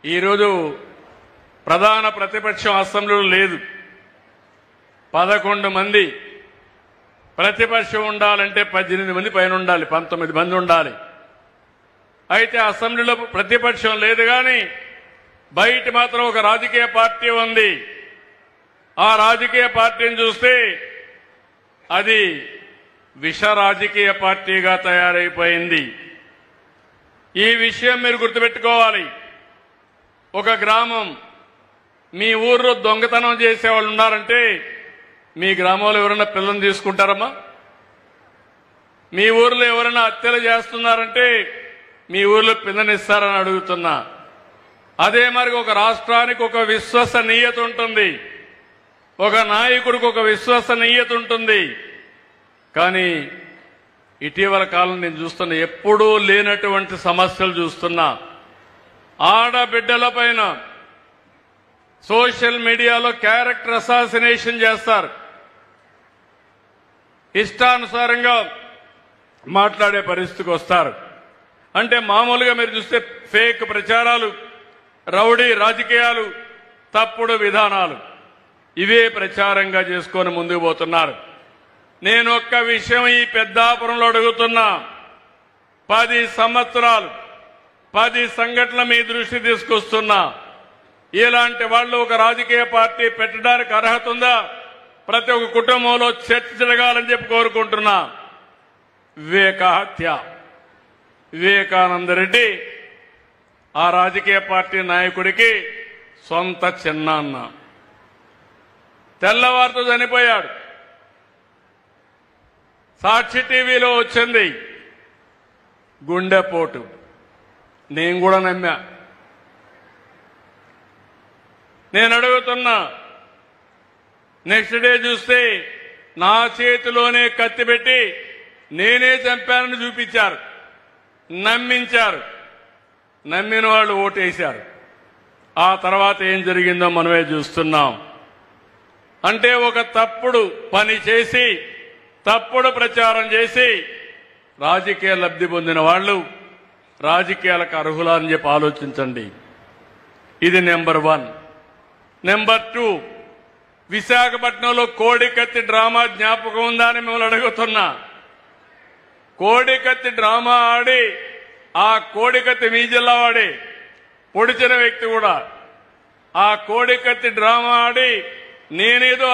ఈరోజు ప్రధాన ప్రతిపక్షం అసెంబ్లీలో లేదు. 11 మంది ప్రతిపక్షం ఉండాలంటే 18 మంది పైన ఉండాలి, 19 మంది ఉండాలి. అయితే అసెంబ్లీలో ప్రతిపక్షం లేదు, కానీ బయట మాత్రం ఒక రాజకీయ పార్టీ ఉంది. ఆ రాజకీయ పార్టీని చూస్తే అది విష రాజకీయ పార్టీగా తయారైపోయింది. ఈ విషయం మీరు గుర్తుపెట్టుకోవాలి. ఒక గ్రామం, మీ ఊర్లో దొంగతనం చేసేవాళ్ళు ఉన్నారంటే మీ గ్రామంలో ఎవరైనా పిల్లల్ని తీసుకుంటారమ్మా? మీ ఊర్లో ఎవరైనా హత్యలు చేస్తున్నారంటే మీ ఊర్లో పిల్లనిస్తారని అడుగుతున్నా. అదే మరి ఒక రాష్ట్రానికి ఒక విశ్వసనీయత ఉంటుంది, ఒక నాయకుడికి ఒక విశ్వసనీయత ఉంటుంది. కానీ ఇటీవల కాలం నేను చూస్తున్నా, ఎప్పుడూ లేనటువంటి సమస్యలు చూస్తున్నా. ఆడబిడ్డల పైన సోషల్ మీడియాలో క్యారెక్టర్ అసాసినేషన్ చేస్తారు, ఇష్టానుసారంగా మాట్లాడే పరిస్థితికి వస్తారు. అంటే మామూలుగా మీరు చూస్తే ఫేక్ ప్రచారాలు, రౌడీ రాజకీయాలు, తప్పుడు విధానాలు, ఇవే ప్రచారంగా చేసుకొని ముందుకు పోతున్నారు. నేను ఒక్క విషయం ఈ పెద్దాపురంలో అడుగుతున్నా. 10 సంవత్సరాలు 10 సంఘటనలు మీ దృష్టి తీసుకొస్తున్నా. ఇలాంటి వాళ్ళు ఒక రాజకీయ పార్టీ పెట్టడానికి అర్హత ఉందా? ప్రతి ఒక్క కుటుంబంలో చర్చ జరగాలని చెప్పి కోరుకుంటున్నా. వివేక హత్య, వివేకానంద రెడ్డి ఆ రాజకీయ పార్టీ నాయకుడికి సొంత చిన్నాన్న, తెల్లవారితో చనిపోయాడు. సాక్షి టీవీలో వచ్చింది గుండెపోటు. నేను కూడా నమ్మా. నేను అడుగుతున్నా, నెక్స్ట్ డే చూస్తే నా చేతిలోనే కత్తి పెట్టి నేనే చంపానని చూపించారు, నమ్మించారు. నమ్మిన వాళ్ళు ఓటేశారు. ఆ తర్వాత ఏం జరిగిందో మనమే చూస్తున్నాం. అంటే ఒక తప్పుడు పని చేసి, తప్పుడు ప్రచారం చేసి రాజకీయ లబ్ధి పొందిన వాళ్ళు రాజకీయాలకు అర్హులా అని చెప్పి ఆలోచించండి. ఇది నెంబర్ 1. నెంబర్ 2, విశాఖపట్నంలో కోడికత్తి డ్రామా జ్ఞాపకం ఉందా అని మిమ్మల్ని అడుగుతున్నా. కోడికత్తి డ్రామా ఆడి ఆ కోడికత్తి మీ జిల్లా వాడే, పొడిచిన వ్యక్తి కూడా. ఆ కోడికత్తి డ్రామా ఆడి నేనేదో